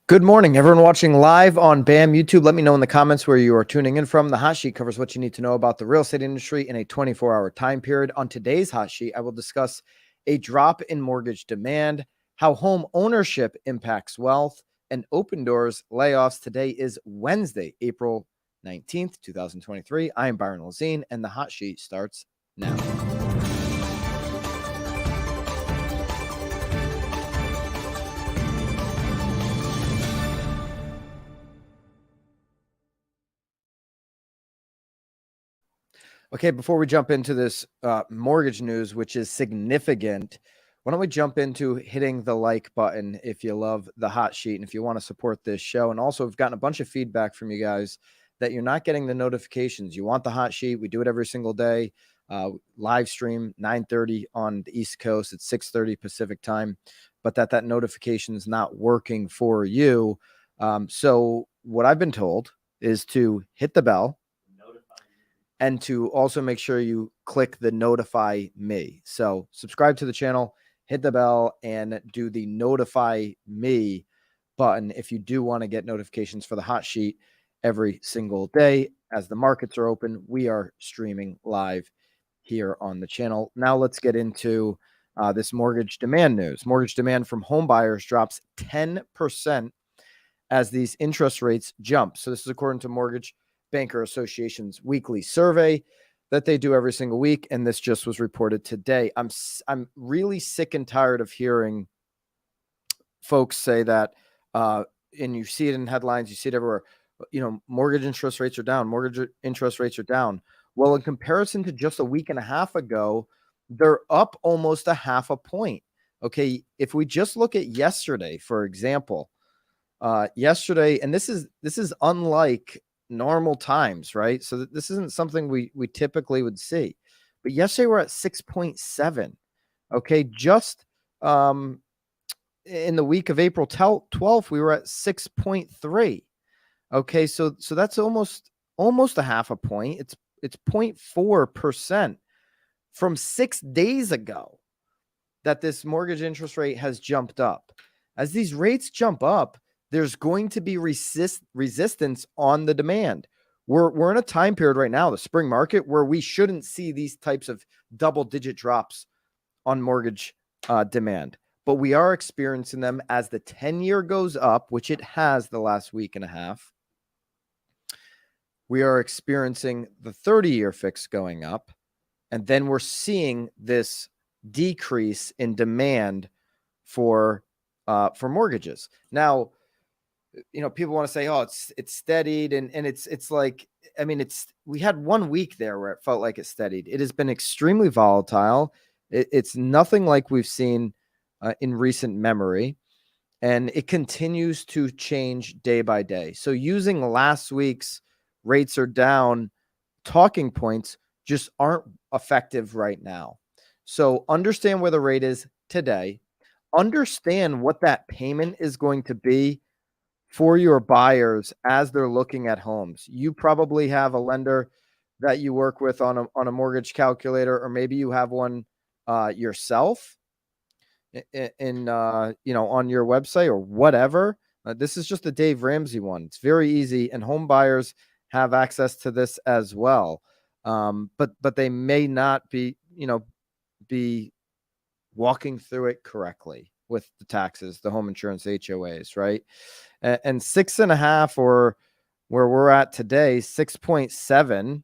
Good morning, everyone watching live on BAM YouTube. Let me know in the comments where you are tuning in from. The Hot Sheet covers what you need to know about the real estate industry in a 24-hour time period. On today's Hot Sheet, I will discuss a drop in mortgage demand, how home ownership impacts wealth, and Opendoor's layoffs. Today is Wednesday, April 19th, 2023. I am Byron Lazine, and the Hot Sheet starts now. Okay, before we jump into this mortgage news, which is significant, why don't we jump into hitting the like button if you love the Hot Sheet and if you want to support this show. And also, we've gotten a bunch of feedback from you guys that you're not getting the notifications. You want the Hot Sheet. We do it every single day. Live stream 9:30 on the East Coast. It's 6:30 Pacific time, but that notification is not working for you. So what I've been told is to hit the bell and to also make sure you click the notify me. So subscribe to the channel, hit the bell, and do the notify me button if you do want to get notifications for the Hot Sheet every single day. As the markets are open, we are streaming live here on the channel. Now let's get into this mortgage demand news. Mortgage demand from home buyers drops 10% as these interest rates jump. So this is according to Mortgage Banker Association's weekly survey that they do every single week, and this just was reported today. I'm really sick and tired of hearing folks say that, and you see it in headlines, you see it everywhere. Mortgage interest rates are down. Mortgage interest rates are down. Well, in comparison to just a week and a half ago, they're up almost a half a point. Okay, if we just look at yesterday, for example, yesterday, and this is unlike normal times, right? So this isn't something we typically would see. But yesterday we're at 6.7. Okay, just in the week of April 12th, we were at 6.3. Okay, so that's almost a half a point. It's 0.4% from 6 days ago that this mortgage interest rate has jumped up. As these rates jump up, there's going to be resistance on the demand. We're in a time period right now, the spring market, where we shouldn't see these types of double-digit drops on mortgage demand. But we are experiencing them as the 10-year goes up, which it has the last week and a half. We are experiencing the 30-year fix going up, and then we're seeing this decrease in demand for mortgages. Now, people want to say, oh, it's steadied. And it's like, I mean, we had 1 week there where it felt like it steadied. It has been extremely volatile. It's nothing like we've seen in recent memory. And it continues to change day by day. So using last week's rates are down talking points just aren't effective right now. So understand where the rate is today. Understand what that payment is going to be for your buyers as they're looking at homes. You probably have a lender that you work with on a mortgage calculator, or maybe you have one yourself in on your website or whatever. This is just the Dave Ramsey one. It's very easy, and home buyers have access to this as well. But they may not be walking through it correctly with the taxes, the home insurance, HOAs, right? And 6.5, or where we're at today, 6.7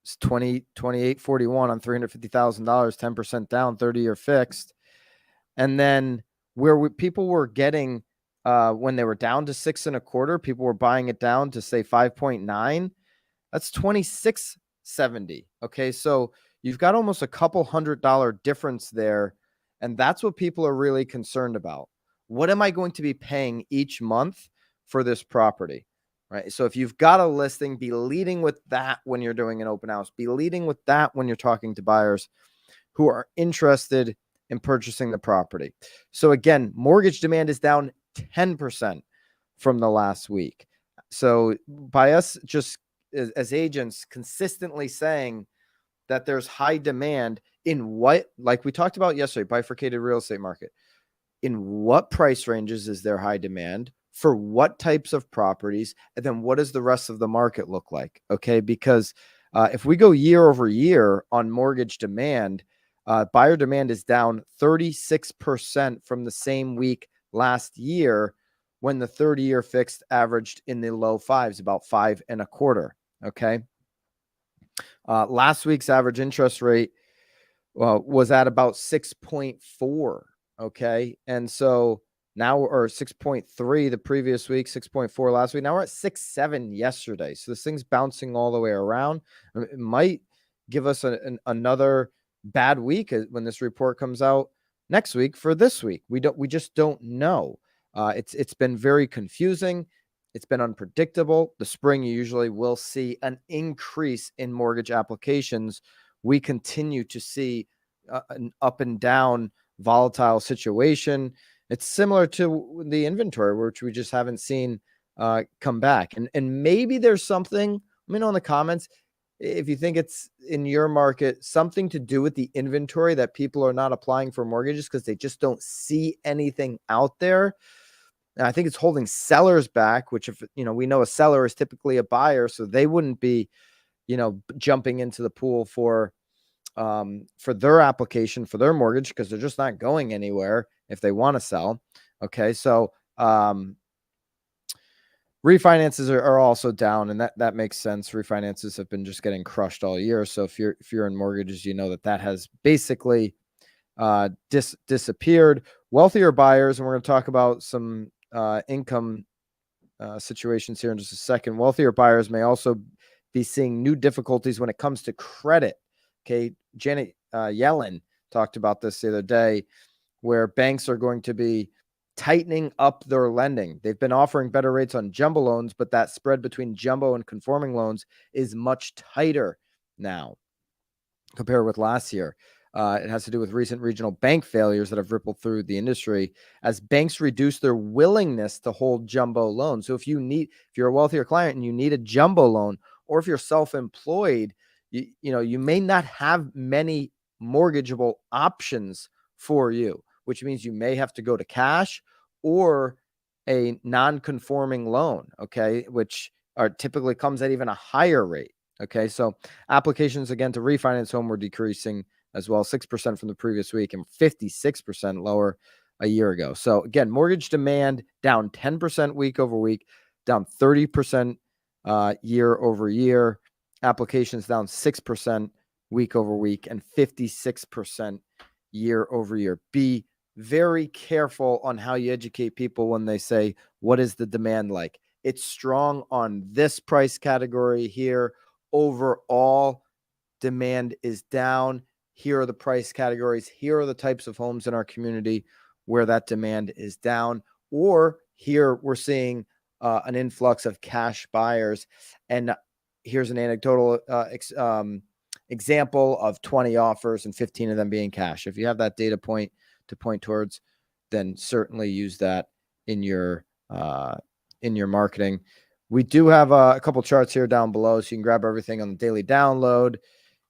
is 28.41 on $350,000, 10% down, 30-year fixed. And then where people were getting when they were down to 6.25, people were buying it down to say 5.9. That's 26.70. Okay, so you've got almost a couple $100 difference there, and that's what people are really concerned about. What am I going to be paying each month for this property, right? So if you've got a listing, be leading with that when you're doing an open house. Be leading with that when you're talking to buyers who are interested in purchasing the property. So again, mortgage demand is down 10% from the last week. So by us just as agents consistently saying that there's high demand in what, like we talked about yesterday, bifurcated real estate market. in what price ranges is there high demand, for what types of properties, and then what does the rest of the market look like? Okay, because if we go year over year on mortgage demand, buyer demand is down 36% from the same week last year, when the 30-year fixed averaged in the low fives, about 5.25. Okay. Last week's average interest rate was at about 6.4. Okay. And so now, or 6.3 the previous week, 6.4 last week. Now we're at 6.7 yesterday. So this thing's bouncing all the way around. It might give us another bad week when this report comes out next week for this week. We just don't know. It's been very confusing. It's been unpredictable. The spring, you usually will see an increase in mortgage applications. We continue to see an up and down volatile situation. It's similar to the inventory, which we just haven't seen come back. And maybe there's something, let me know in the comments if you think it's in your market, something to do with the inventory, that people are not applying for mortgages because they just don't see anything out there. And I think it's holding sellers back, which, if we know a seller is typically a buyer, so they wouldn't be, jumping into the pool for their application for their mortgage, because they're just not going anywhere if they want to sell. Okay. So refinances are also down, and that makes sense. Refinances have been just getting crushed all year. So if you're in mortgages, that has basically disappeared. Wealthier buyers, and we're going to talk about some income situations here in just a second. Wealthier buyers may also be seeing new difficulties when it comes to credit. Okay, Janet Yellen talked about this the other day, where banks are going to be tightening up their lending. They've been offering better rates on jumbo loans, but that spread between jumbo and conforming loans is much tighter now compared with last year. It has to do with recent regional bank failures that have rippled through the industry as banks reduce their willingness to hold jumbo loans. So if you're a wealthier client and you need a jumbo loan, or if you're self-employed, you may not have many mortgageable options for you, which means you may have to go to cash or a non-conforming loan, okay, which typically comes at even a higher rate. Okay, so applications again to refinance home were decreasing as well, 6% from the previous week and 56% lower a year ago. So again, mortgage demand down 10% week over week, down 30% year over year. Applications down 6% week over week and 56% year over year. Be very careful on how you educate people when they say, what is the demand like? It's strong on this price category here. Overall, demand is down. Here are the price categories. Here are the types of homes in our community where that demand is down. Or here we're seeing an influx of cash buyers. And here's an anecdotal example of 20 offers and 15 of them being cash. If you have that data point to point towards, then certainly use that in your marketing. We do have a couple charts here down below, so you can grab everything on the daily download.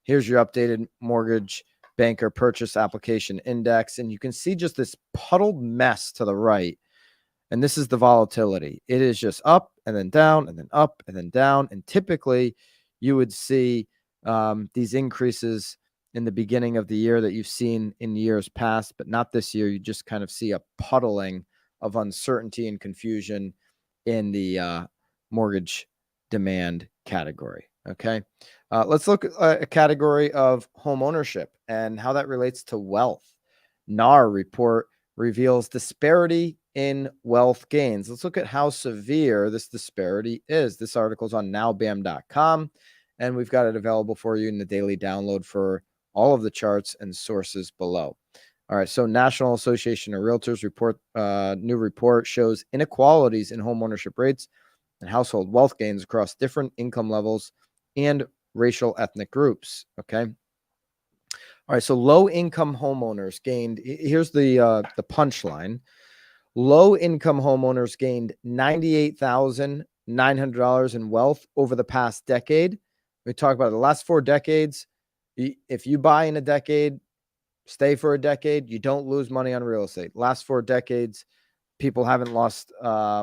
Here's your updated mortgage banker purchase application index, and you can see just this puddled mess to the right. And this is the volatility. It is just up and then down and then up and then down. And typically you would see these increases in the beginning of the year that you've seen in years past, but not this year. You just kind of see a puddling of uncertainty and confusion in the mortgage demand category. Okay. Let's look at a category of home ownership and how that relates to wealth. NAR report reveals disparity in wealth gains. Let's look at how severe this disparity is. This article is on nowbam.com, and we've got it available for you in the daily download for all of the charts and sources below. All right, so National Association of Realtors report, new report shows inequalities in home ownership rates and household wealth gains across different income levels and racial ethnic groups. Okay. All right, so low-income homeowners gained. Here's the punchline. Low-income homeowners gained $98,900 in wealth over the past decade. We talk about the last 4 decades. If you buy in a decade, stay for a decade, you don't lose money on real estate. Last 4 decades, people haven't lost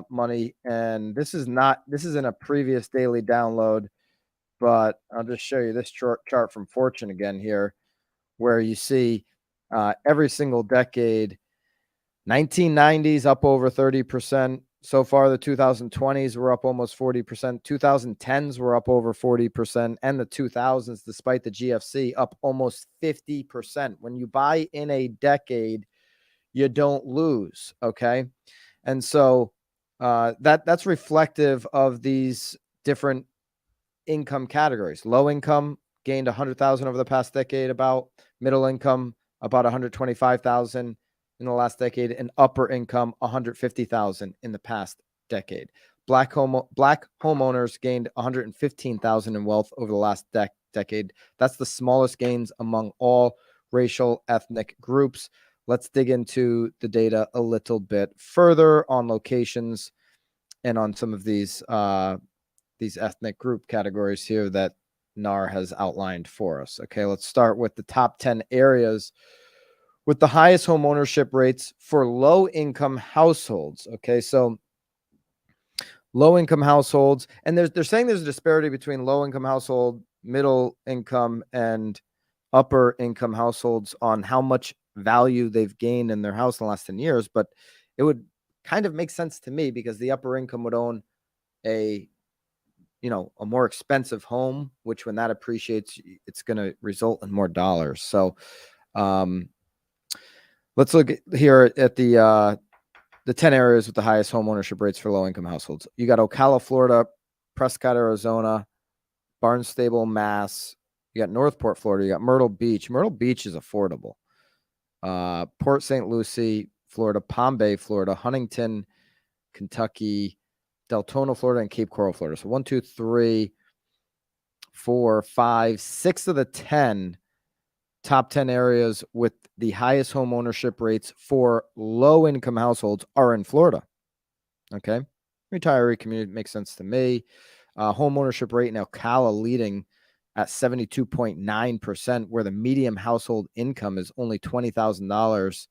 money. And this isn't a previous daily download, but I'll just show you this chart from Fortune again here, where you see every single decade, 1990s up over 30%. So far, the 2020s were up almost 40%. 2010s were up over 40%. And the 2000s, despite the GFC, up almost 50%. When you buy in a decade, you don't lose, okay? And so that's reflective of these different income categories. Low income gained 100,000 over the past decade, about middle income about 125,000 in the last decade, and upper income 150,000 in the past decade. Black homeowners gained 115,000 in wealth over the last decade. That's the smallest gains among all racial ethnic groups. Let's dig into the data a little bit further on locations and on some of these ethnic group categories here that NAR has outlined for us. Okay, let's start with the top 10 areas with the highest home ownership rates for low-income households. Okay, so low-income households, and they're saying there's a disparity between low-income household, middle income, and upper income households on how much value they've gained in their house in the last 10 years. But it would kind of make sense to me, because the upper income would own a more expensive home, which when that appreciates, it's going to result in more dollars. So let's look here at the 10 areas with the highest home ownership rates for low-income households. You got Ocala, Florida, Prescott, Arizona, Barnstable, Mass. You got Northport, Florida. You got Myrtle Beach. Myrtle Beach is affordable. Port St. Lucie, Florida, Palm Bay, Florida, Huntington, Kentucky, Deltona, Florida, and Cape Coral, Florida. So 1, 2, 3, 4, 5, 6 of the 10 top 10 areas with the highest home ownership rates for low-income households are in Florida. Okay, retiree community makes sense to me. Home ownership rate in Ocala leading at 72.9%, where the median household income is only $20,000.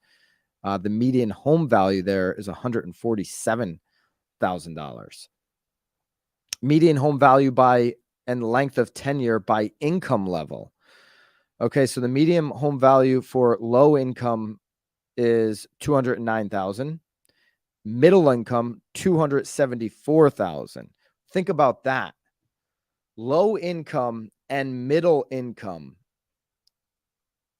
The median home value there is $147,000. Median home value by and length of tenure by income level. Okay, so the median home value for low income is $209,000. Middle income, $274,000. Think about that. Low income and middle income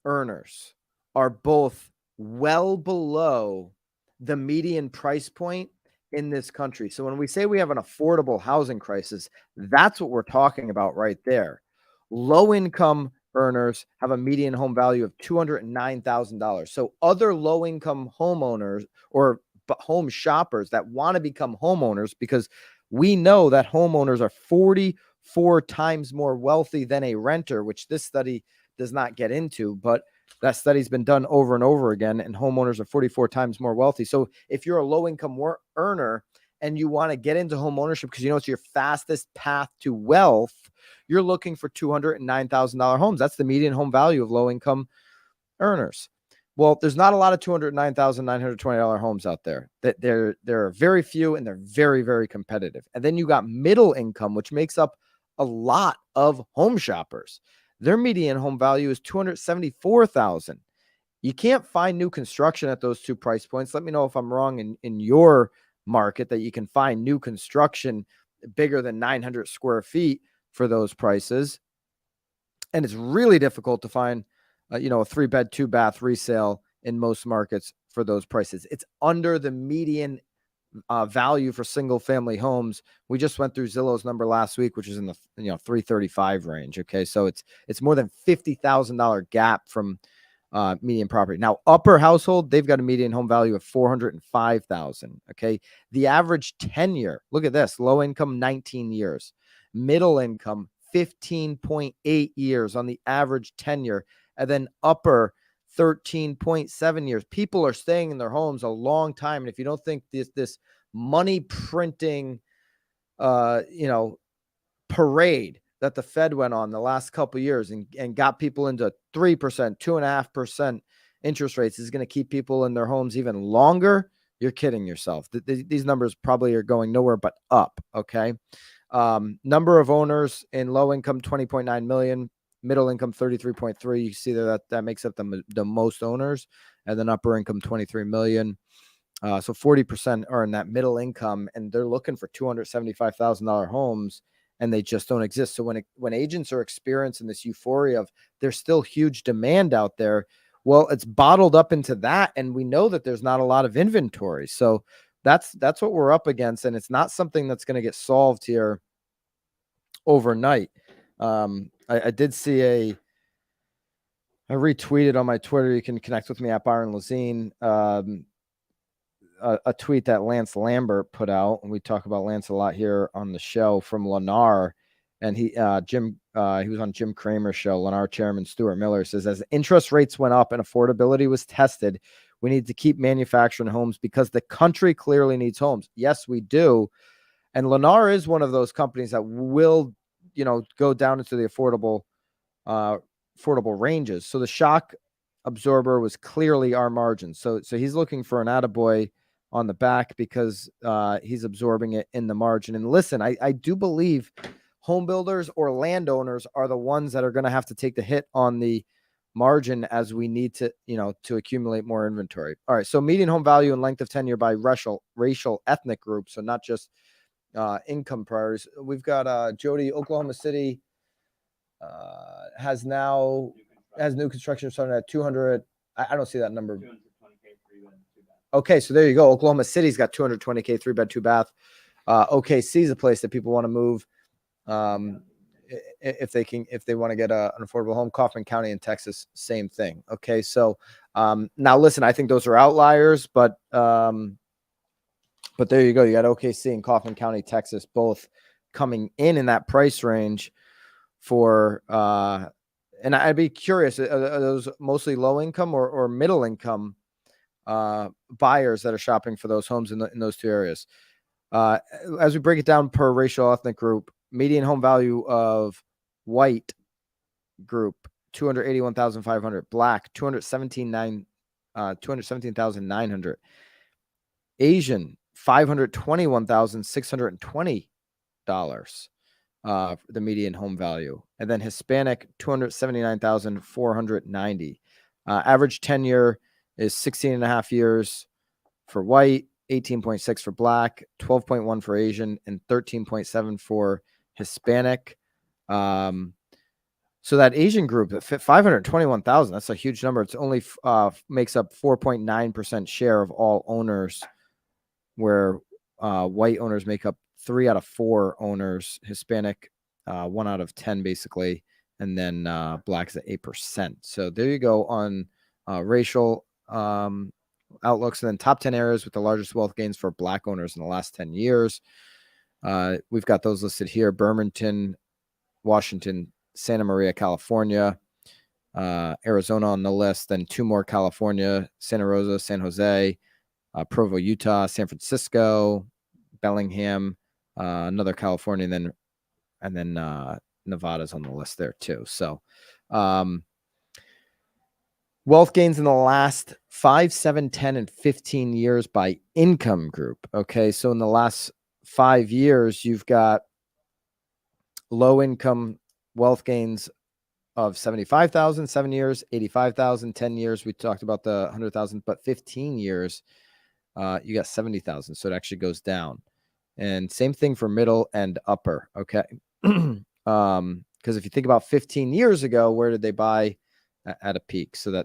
earners are both well below the median price point in this country. So when we say we have an affordable housing crisis, that's what we're talking about right there. Low income earners have a median home value of $209,000. So other low income homeowners or home shoppers that want to become homeowners, because we know that homeowners are 44 times more wealthy than a renter, which this study does not get into, but that study's been done over and over again, and homeowners are 44 times more wealthy. So if you're a low-income earner and you want to get into home ownership because it's your fastest path to wealth, you're looking for $209,000 homes. That's the median home value of low-income earners. Well, there's not a lot of $209,920 homes out there. There are very few, and they're very, very competitive. And then you got middle income, which makes up a lot of home shoppers. Their median home value is $274,000. You can't find new construction at those two price points. Let me know if I'm wrong in your market that you can find new construction bigger than 900 square feet for those prices. And it's really difficult to find, a 3-bed, 2-bath resale in most markets for those prices. It's under the median value for single family homes. We just went through Zillow's number last week, which is in the 335 range. Okay, so it's more than $50,000 gap from median property. Now, upper household, they've got a median home value of $405,000. Okay, the average tenure, look at this: low income 19 years, middle income 15.8 years on the average tenure, and then upper 13.7 years. People are staying in their homes a long time. And if you don't think this money printing, parade that the Fed went on the last couple of years and got people into 3%, 2.5% interest rates is going to keep people in their homes even longer, you're kidding yourself. These numbers probably are going nowhere but up. Okay. Number of owners in low income, 20.9 million, middle income, 33.3. You see that makes up the most owners, and then upper income, 23 million. So 40% are in that middle income, and they're looking for $275,000 homes, and they just don't exist. So when agents are experiencing this euphoria of there's still huge demand out there, well, it's bottled up into that, and we know that there's not a lot of inventory. So that's what we're up against, and it's not something that's going to get solved here overnight. I did see I retweeted on my Twitter. You can connect with me at Byron Lazine. A tweet that Lance Lambert put out, and we talk about Lance a lot here on the show, from Lennar, and he was on Jim Cramer's show. Lennar chairman Stuart Miller says, as interest rates went up and affordability was tested, we need to keep manufacturing homes because the country clearly needs homes. Yes, we do. And Lennar is one of those companies that will, go down into the affordable ranges. So the shock absorber was clearly our margin. So he's looking for an attaboy on the back because he's absorbing it in the margin. And listen, I do believe home builders or landowners are the ones that are going to have to take the hit on the margin as we need to, to accumulate more inventory. All right. So median home value and length of tenure by racial ethnic group. So not just income priorities. We've got Jody, Oklahoma City has new construction starting at 200. I don't see that number. Okay, so there you go. Oklahoma City's got 220K 3-bed 2-bath. OKC is a place that people want to move if they want to get an affordable home. Kaufman County in Texas, same thing. Okay, so now listen, I think those are outliers, but there you go. You got OKC and Kaufman County, Texas, both coming in that price range for and I'd be curious, are those mostly low income or middle income buyers that are shopping for those homes in those two areas? As we break it down per racial ethnic group, median home value of white group, 281,500, black, 217,900, Asian, $521,620, the median home value, and then Hispanic, 279,490. Average tenure is 16.5 years for white, 18.6 for black, 12.1 for Asian, and 13.7 for Hispanic. So that Asian group, 521,000, that's a huge number. It's only makes up 4.9% share of all owners, where white owners make up 3 out of 4 owners, Hispanic 1 out of 10 basically, and then blacks at 8%. So there you go on racial outlooks. And then top 10 areas with the largest wealth gains for black owners in the last 10 years. We've got those listed here: Bremerton, Washington, Santa Maria, California, Arizona on the list, then 2 more: California, Santa Rosa, San Jose, Provo, Utah, San Francisco, Bellingham, another California, and then Nevada's on the list there too. So wealth gains in the last 5, 7, 10, and 15 years by income group. Okay, so in the last 5 years, you've got low income wealth gains of 75,000, 7 years, 85,000, 10 years. We talked about the 100,000, but 15 years, you got 70,000. So it actually goes down. And same thing for middle and upper. Okay. Because if you think about 15 years ago, where did they buy at a peak? So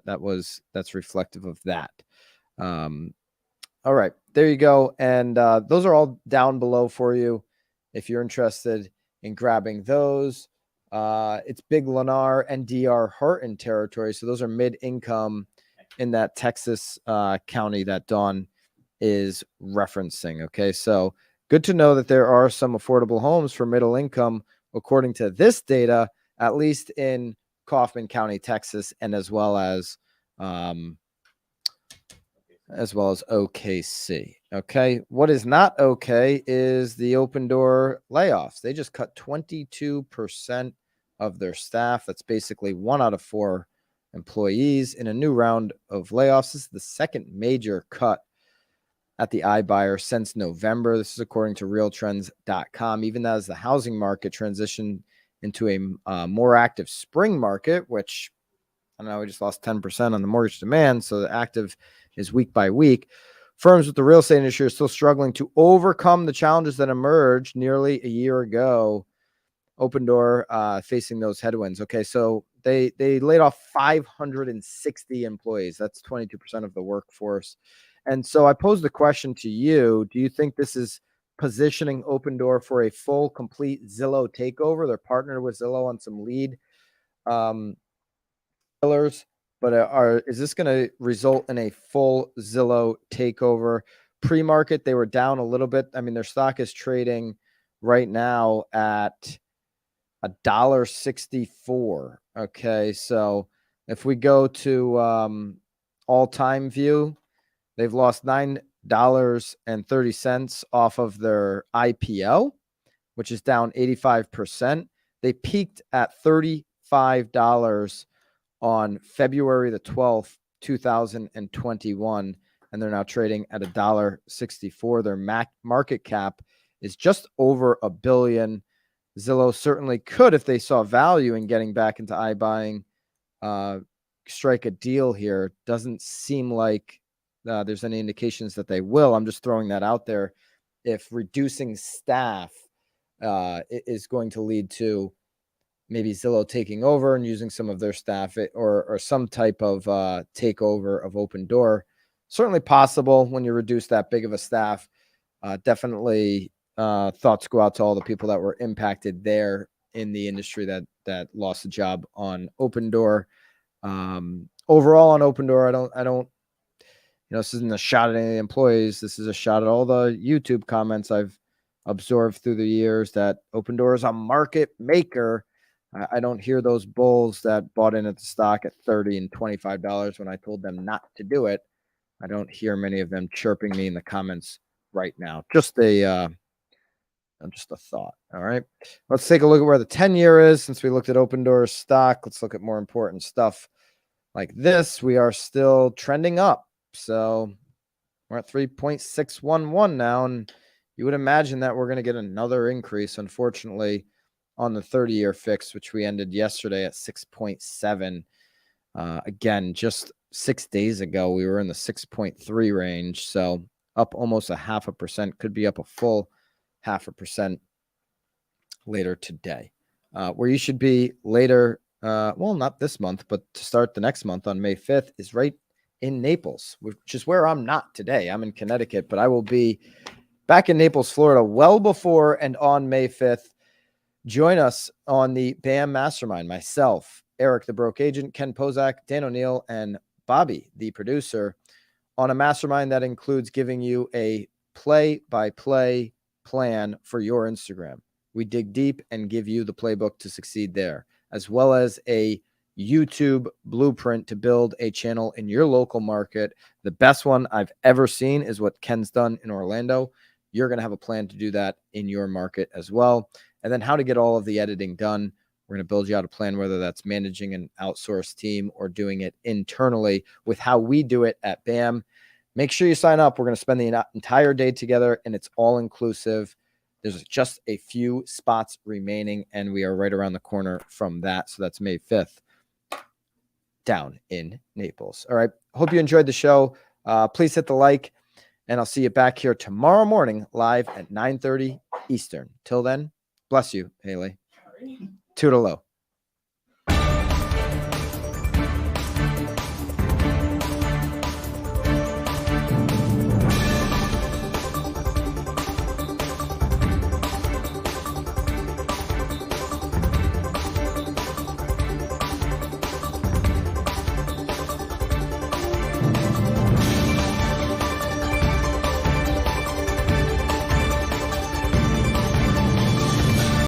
that's reflective of that. All right, there you go. And those are all down below for you if you're interested in grabbing those. It's big Lennar and DR Horton territory. So those are mid-income in that Texas county that Dawn is referencing. Okay, so good to know that there are some affordable homes for middle income, according to this data, at least in Kaufman County, Texas, and as well as OKC. Okay. What is not okay is the Opendoor layoffs. They just cut 22% of their staff. That's basically 1 out of 4 employees in a new round of layoffs. This is the second major cut at the iBuyer since November. This is according to realtrends.com. Even as the housing market transitioned into a more active spring market, which I don't know, we just lost 10% on the mortgage demand. So the active is week by week. Firms with the real estate industry are still struggling to overcome the challenges that emerged nearly a year ago. Opendoor facing those headwinds. Okay, so they laid off 560 employees. That's 22% of the workforce. And so I posed the question to you: do you think this is positioning Opendoor for a full, complete Zillow takeover? They're partnered with Zillow on some lead killers, but is this going to result in a full Zillow takeover? Pre-market, they were down a little bit. I mean, their stock is trading right now at $1.64. Okay, so if we go to all-time view, they've lost $9.30 off of their IPO, which is down 85%. They peaked at $35 on February the 12th, 2021, and they're now trading at $1.64. Their market cap is just over $1 billion. Zillow certainly could, if they saw value in getting back into iBuying, strike a deal here. Doesn't seem like there's any indications that they will. I'm just throwing that out there. If reducing staff is going to lead to maybe Zillow taking over and using some of their staff, or some type of takeover of Opendoor, certainly possible when you reduce that big of a staff. Definitely thoughts go out to all the people that were impacted there in the industry that lost a job on Opendoor. Overall on Opendoor, I don't, this isn't a shot at any of the employees. This is a shot at all the YouTube comments I've absorbed through the years that Opendoor is a market maker. I don't hear those bulls that bought in at the stock at $30 and $25 when I told them not to do it. I don't hear many of them chirping me in the comments right now. Just a thought. All right. Let's take a look at where the 10-year is. Since we looked at Opendoor's stock, let's look at more important stuff like this. We are still trending up. So we're at 3.611 now, and you would imagine that we're going to get another increase, unfortunately, on the 30-year fix, which we ended yesterday at 6.7. Again, just 6 days ago, we were in the 6.3 range. So up almost 0.5%, could be up a full 0.5% later today. Where you should be later, well, not this month, but to start the next month on May 5th, is right in Naples, which is where I'm not today. I'm in Connecticut, but I will be back in Naples, Florida, well before and on May 5th. Join us on the BAM Mastermind. Myself, Eric, the broke agent, Ken Pozak, Dan O'Neill, and Bobby, the producer, on a mastermind that includes giving you a play-by-play plan for your Instagram. We dig deep and give you the playbook to succeed there, as well as a YouTube blueprint to build a channel in your local market. The best one I've ever seen is what Ken's done in Orlando. You're going to have a plan to do that in your market as well. And then how to get all of the editing done. We're going to build you out a plan, whether that's managing an outsourced team or doing it internally with how we do it at BAM. Make sure you sign up. We're going to spend the entire day together, and it's all inclusive. There's just a few spots remaining, and we are right around the corner from that. So that's May 5th down in Naples. All right. Hope you enjoyed the show. Please hit the like, and I'll see you back here tomorrow morning live at 9:30 Eastern. Till then, bless you, Haley. Toodaloo.